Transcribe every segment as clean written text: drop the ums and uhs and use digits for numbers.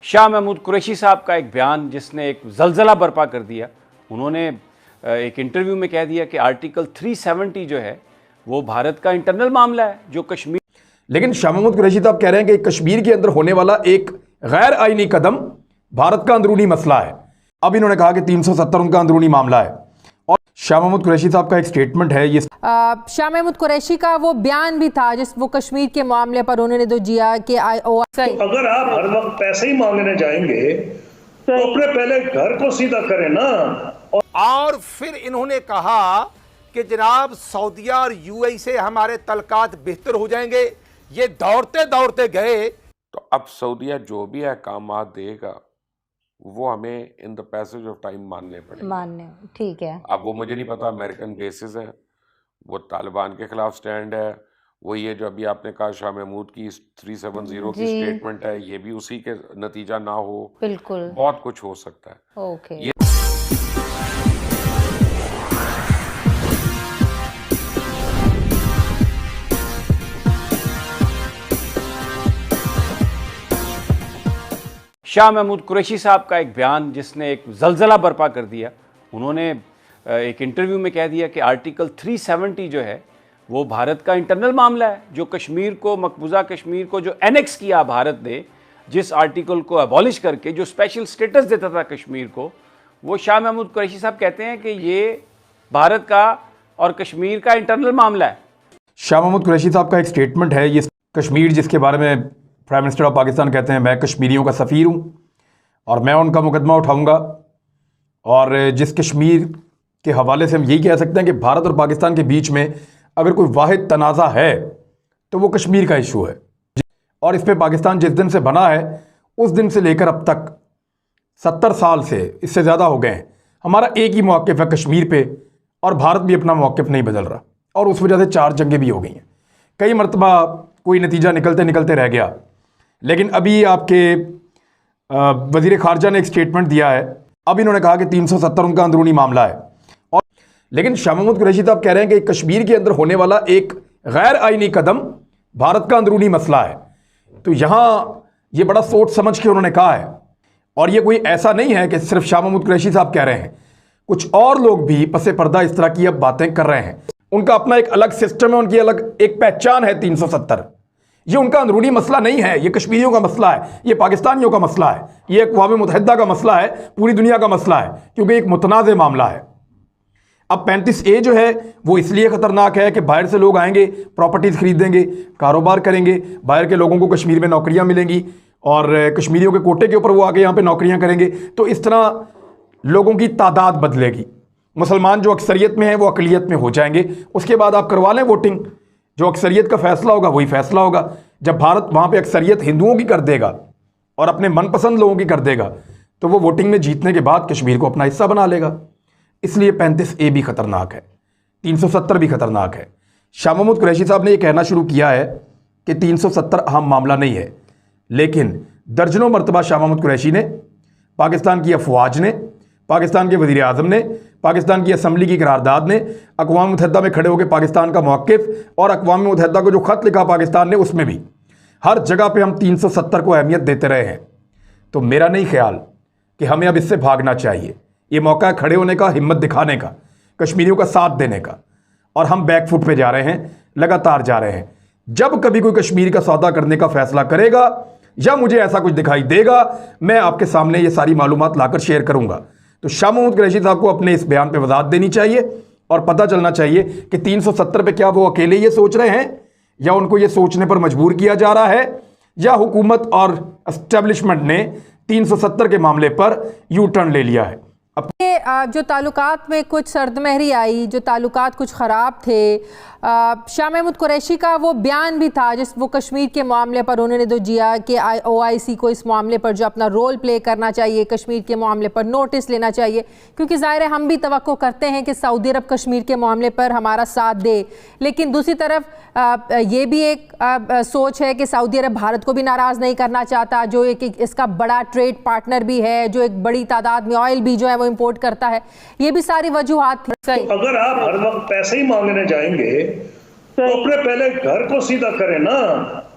शाह महमूद कुरैशी साहब का एक बयान जिसने एक जलजला बर्पा कर दिया। उन्होंने एक इंटरव्यू में कह दिया कि आर्टिकल 370 जो है वो भारत का इंटरनल मामला है, जो कश्मीर। लेकिन शाह महमूद कुरैशी साहब कह रहे हैं कि कश्मीर के अंदर होने वाला एक गैर आईनी कदम भारत का अंदरूनी मसला है। अब इन्होंने कहा कि 370 उनका अंदरूनी मामला है। और शाह महमूद कुरैशी साहब का एक स्टेटमेंट है, ये शाह महमूद कुरैशी का वो बयान भी था जिस वो कश्मीर के मामले पर उन्होंने तो जिया कि तो अगर आप हर वक्त पैसे ही मांगने जाएंगे तो अपने पहले घर को सीधा करें ना। और फिर इन्होंने कहा कि जनाब सऊदीया और यूएई से हमारे तलकात बेहतर हो जाएंगे। ये दौड़ते दौड़ते गए। तो अब सऊदीया जो भी अहकाम देगा वो हमें in the passage of time मानने पड़ेंगे। ठीक है। अब वो मुझे नहीं पता, अमेरिकन बेसिस है, वो तालिबान के खिलाफ स्टैंड है, वो ये जो अभी आपने कहा शाह महमूद की 370 की स्टेटमेंट है, ये भी उसी के नतीजा ना हो। बिल्कुल, बहुत कुछ हो सकता है। ओके। शाह महमूद कुरैशी साहब का एक बयान जिसने एक जलजला बर्पा कर दिया। उन्होंने एक इंटरव्यू में कह दिया कि आर्टिकल 370 जो है वो भारत का इंटरनल मामला है, जो कश्मीर को, मकबूजा कश्मीर को जो एनेक्स किया भारत ने, जिस आर्टिकल को अबॉलिश करके जो स्पेशल स्टेटस देता था कश्मीर को, वो शाह महमूद कुरैशी साहब कहते हैं कि ये भारत का और कश्मीर का इंटरनल मामला है। शाह महमूद कुरैशी साहब का एक स्टेटमेंट है, ये कश्मीर जिसके बारे में प्राइम मिनिस्टर ऑफ पाकिस्तान कहते हैं मैं कश्मीरियों का सफ़ीर हूँ और मैं उनका मुकदमा उठाऊंगा। और जिस कश्मीर के हवाले से हम यही कह सकते हैं कि भारत और पाकिस्तान के बीच में अगर कोई वाहिद तनाज़ा है तो वो कश्मीर का इशू है। और इस पे पाकिस्तान जिस दिन से बना है उस दिन से लेकर अब तक 70 साल से इससे ज़्यादा हो गए हैं, हमारा एक ही मौक़िफ़ है कश्मीर पे, और भारत भी अपना मौक़िफ़ नहीं बदल रहा। और उस वजह से 4 जंगें भी हो गई हैं, कई मरतबा कोई नतीजा निकलते निकलते रह गया। लेकिन अभी आपके वज़ीर ख़ारजा ने एक स्टेटमेंट दिया है, अब इन्होंने कहा कि 370 उनका अंदरूनी मामला है। और लेकिन शाह महमूद कुरैशी साहब कह रहे हैं कि कश्मीर के अंदर होने वाला एक गैर आईनी कदम भारत का अंदरूनी मसला है। तो यहाँ ये बड़ा सोच समझ के उन्होंने कहा है। और ये कोई ऐसा नहीं है कि सिर्फ शाह महमूद कुरैशी साहब कह रहे हैं, कुछ और लोग भी पसे पर्दा इस तरह की अब बातें कर रहे हैं। उनका अपना एक अलग सिस्टम है, उनकी अलग एक पहचान है। 370 ये उनका अंदरूनी मसला नहीं है, ये कश्मीरियों का मसला है, ये पाकिस्तानियों का मसला है, ये अक़वाम मुत्तहिदा का मसला है, पूरी दुनिया का मसला है, क्योंकि एक मुतनाज़ मामला है। अब 35A जो है वो इसलिए ख़तरनाक है कि बाहर से लोग आएंगे, प्रॉपर्टीज़ खरीदेंगे, कारोबार करेंगे, बाहर के लोगों को कश्मीर में नौकरियां मिलेंगी और कश्मीरियों के कोटे के ऊपर वो आके यहाँ पे नौकरियां करेंगे। तो इस तरह लोगों की तादाद बदलेगी। मुसलमान जो अक्सरियत में है वो अक़लियत में हो जाएंगे। उसके बाद आप करवा लें वोटिंग, जो अक्सरियत का फैसला होगा वही फैसला होगा। जब भारत वहाँ पे अक्सरियत हिंदुओं की कर देगा और अपने मनपसंद लोगों की कर देगा तो वो वोटिंग में जीतने के बाद कश्मीर को अपना हिस्सा बना लेगा। इसलिए 35A भी ख़तरनाक है, 370 भी ख़तरनाक है। शाह महमूद कुरैशी साहब ने यह कहना शुरू किया है कि 370 अहम मामला नहीं है, लेकिन दर्जनों मरतबा शाह महमूद कुरैशी ने, पाकिस्तान की अफवाज ने, पाकिस्तान के वज़ीर आज़म ने, पाकिस्तान की असम्बली की करारदाद ने, अक़वाम मुत्तहिदा में खड़े होकर पाकिस्तान का मौक़िफ़ और अक़वाम मुत्तहिदा को जो ख़त लिखा पाकिस्तान ने, उसमें भी हर जगह पे हम 370 को अहमियत देते रहे हैं। तो मेरा नहीं ख्याल कि हमें अब इससे भागना चाहिए। ये मौका है खड़े होने का, हिम्मत दिखाने का, कश्मीरियों का साथ देने का। और हम बैक फुट पे जा रहे हैं, लगातार जा रहे हैं। जब कभी कोई कश्मीर का सौदा करने का फ़ैसला करेगा या मुझे ऐसा कुछ दिखाई देगा, मैं आपके सामने ये सारी मालूमात लाकर शेयर करूँगा। तो शाह महमूद कुरैशी साहब को अपने इस बयान पे वजाहत देनी चाहिए और पता चलना चाहिए कि 370 पे क्या वो अकेले ये सोच रहे हैं या उनको ये सोचने पर मजबूर किया जा रहा है, या हुकूमत और एस्टेब्लिशमेंट ने 370 के मामले पर यू टर्न ले लिया है। जो ताल्लुकात में कुछ सर्दमहरी आई, जो ताल्लुकात कुछ ख़राब थे, शाह महमूद कुरैशी का वो बयान भी था जिस वो कश्मीर के मामले पर उन्होंने तो जिया कि OIC को इस मामले पर जो अपना रोल प्ले करना चाहिए, कश्मीर के मामले पर नोटिस लेना चाहिए, क्योंकि ज़ाहिर है हम भी तवक्को करते हैं कि सऊदी अरब कश्मीर के मामले पर हमारा साथ दे। लेकिन दूसरी तरफ ये भी एक सोच है कि सऊदी अरब भारत को भी नाराज़ नहीं करना चाहता, जो एक इसका बड़ा ट्रेड पार्टनर भी है, जो एक बड़ी तादाद में ऑयल भी जो है वो इम्पोर्ट करता है। ये भी सारी वजूहात थी। तो अगर आप हर वक्त पैसे ही मांगने जाएंगे तो अपने पहले घर को सीधा करें ना।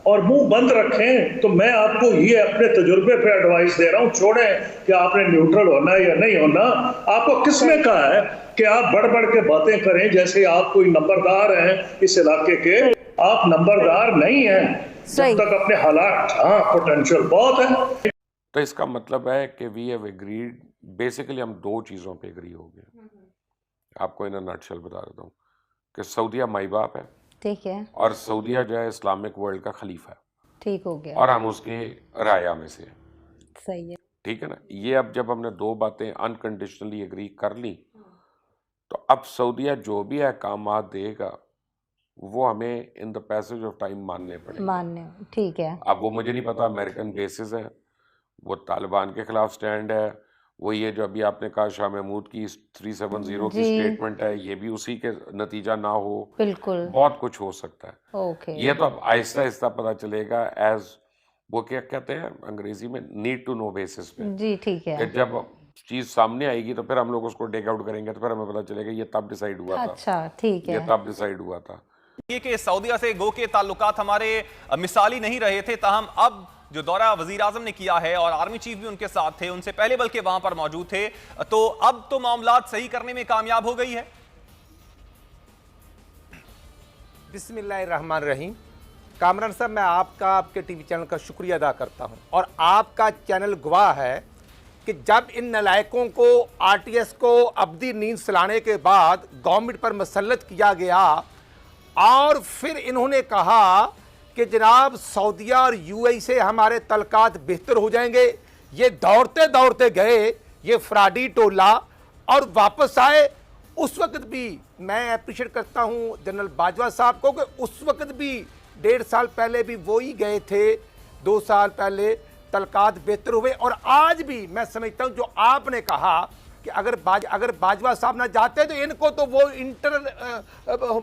और मुंह बंद रखें। तो मैं आपको ये अपने तजुर्बे पे एडवाइस दे रहा हूं, छोड़ें कि आपने न्यूट्रल होना है या नहीं होना। आपको किसने कहा है कि आप बढ़ बढ़ के बातें करें जैसे आप कोई नंबरदार हैं इस इलाके के? आप नंबरदार नहीं हैं जब तक अपने हालात, हाँ पोटेंशियल बहुत है। तो इसका मतलब है कि वी हैव एग्रीड, बेसिकली हम दो चीज़ों पे एग्री हो गए। आपको इन नटशेल बता देता हूँ कि सऊदीया माई बाप है, ठीक है, और सऊदीया जो है इस्लामिक वर्ल्ड का खलीफा है, ठीक हो गया, और हम उसके राया में से हैं। सही है, ठीक है ना। ये अब जब हमने दो बातें अनकंडीशनली एग्री कर ली, तो अब सऊदीया जो भी अहकामात देगा वो हमें in the passage of time मानने पड़ेंगे। मान्य, ठीक है, अब वो मुझे नहीं पता अमेरिकन बेसिस है, वो तालिबान के खिलाफ स्टैंड है, वो ये जो अभी आपने कहा शाह महमूद की 370 की जी। स्टेटमेंट है, ये भी उसी के नतीजा ना हो, बिल्कुल, बहुत कुछ हो सकता है। ओके, ये तो अब आहिस्ता आहिस्ता पता चलेगा, एज वो क्या कहते हैं अंग्रेजी में, नीड टू नो बेसिस पे, जी ठीक है, कि जब चीज सामने आएगी तो फिर हम लोग उसको टेक आउट करेंगे, तो फिर हमें पता चलेगा ये तब डिसाइड हुआ था, अच्छा ठीक ये है, तब डिसाइड हुआ था। ये कि सऊदीया से गो के ताल्लुकात हमारे मिसाली नहीं रहे थे, ताहम अब जो दौरा वजीर आजम ने किया है और आर्मी चीफ भी उनके साथ थे, उनसे पहले बल्कि वहां पर मौजूद थे, तो अब तो मामलात सही करने में कामयाब हो गई है। बिस्मिल्लाहिर्रहमानिर्रहीम। कामरान साहब, मैं आपका, आपके टीवी चैनल का शुक्रिया अदा करता हूं, और आपका चैनल गवाह है कि जब इन नलायकों को, आरटीएस को अब्दी नींद सुलाने के बाद गवर्नमेंट पर मसल्लत किया गया, और फिर इन्होंने कहा कि जनाब सऊदीया और यूएई से हमारे तल्कात बेहतर हो जाएंगे, ये दौड़ते दौड़ते गए ये फ्राडी टोला और वापस आए। उस वक्त भी मैं अप्रिशिएट करता हूं जनरल बाजवा साहब को कि उस वक्त भी 1.5 साल पहले भी वो ही गए थे, 2 साल पहले तल्कात बेहतर हुए, और आज भी मैं समझता हूं जो आपने कहा कि अगर बाजवा साहब ना जाते तो इनको तो वो इंटर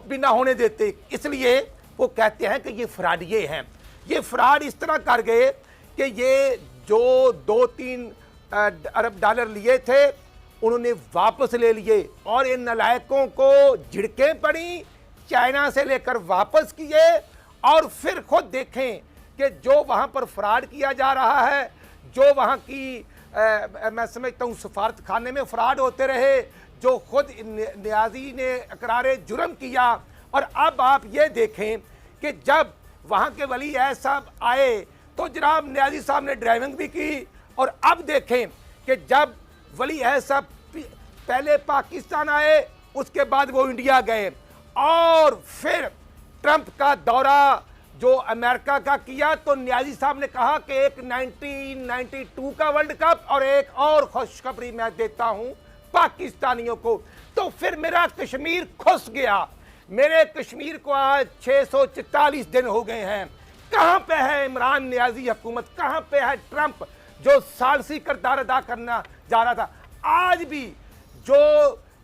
भी ना होने देते, इसलिए वो कहते हैं कि ये फ्रॉडिये हैं। ये फ्रॉड इस तरह कर गए कि ये जो 2-3 अरब डॉलर लिए थे उन्होंने वापस ले लिए, और इन नलायकों को झिड़कें पड़ी, चाइना से लेकर वापस किए, और फिर खुद देखें कि जो वहाँ पर फ्रॉड किया जा रहा है, जो वहाँ की मैं समझता हूँ सफारत खाने में फ्रॉड होते रहे, जो खुद न्याजी ने इकरार जुर्म किया, और अब आप ये देखें कि जब वहाँ के वली अहद साहब आए तो जनाब न्याजी साहब ने ड्राइविंग भी की, और अब देखें कि जब वली अहद साहब पहले पाकिस्तान आए उसके बाद वो इंडिया गए, और फिर ट्रंप का दौरा जो अमेरिका का किया, तो न्याजी साहब ने कहा कि एक 1992 का वर्ल्ड कप और एक और खुशखबरी मैं देता हूं पाकिस्तानियों को। तो फिर मेरा कश्मीर खुश गया, मेरे कश्मीर को आज 644 दिन हो गए हैं। कहां पे है इमरान न्याजी हुकूमत, कहां पे है ट्रंप जो सालसी किरदार अदा करना जा रहा था। आज भी जो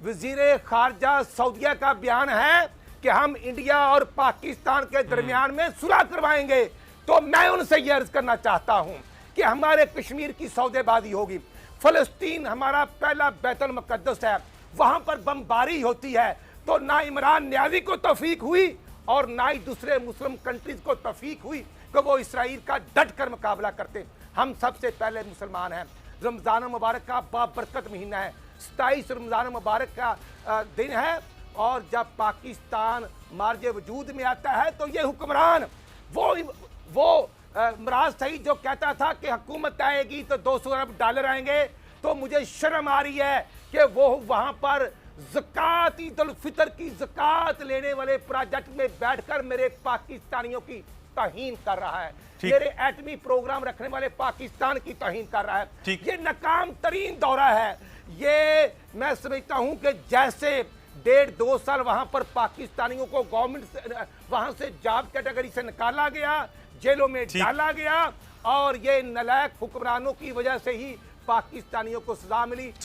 वजीर खारजा सऊदीया का बयान है कि हम इंडिया और पाकिस्तान के दरमियान में सुलह करवाएंगे, तो मैं उनसे यह अर्ज करना चाहता हूं कि हमारे कश्मीर की सौदेबाजी होगी। फलस्तीन हमारा पहला बैतुल मुक़द्दस है, वहां पर बमबारी होती है, तो ना इमरान न्याजी को तौफीक हुई और ना ही दूसरे मुस्लिम कंट्रीज को तौफीक हुई कि वो इसराइल का डट कर मुकाबला करते। हम सबसे पहले मुसलमान हैं। रमज़ान मुबारक का बाबरकत महीना है, 27 रमज़ान मुबारक का दिन है, और जब पाकिस्तान मार्ज वजूद में आता है तो ये हुक्मरान वो मराज सईद जो कहता था कि हुकूमत आएगी तो 200 अरब डॉलर आएंगे, तो मुझे शर्म आ रही है कि वो वहाँ पर ज़कात, ईद उल फितर की ज़कात लेने वाले प्रोजेक्ट में बैठकर मेरे पाकिस्तानियों की तौहीन कर रहा है, मेरे एटमी प्रोग्राम रखने वाले पाकिस्तान की तौहीन कर रहा है। ये नाकाम तरीन दौरा है। ये मैं समझता हूँ कि जैसे 1.5-2 साल वहां पर पाकिस्तानियों को गवर्नमेंट वहां से जॉब कैटेगरी से निकाला गया, जेलों में डाला गया, और ये नलायक हुक्मरानों की वजह से ही पाकिस्तानियों को सजा मिली।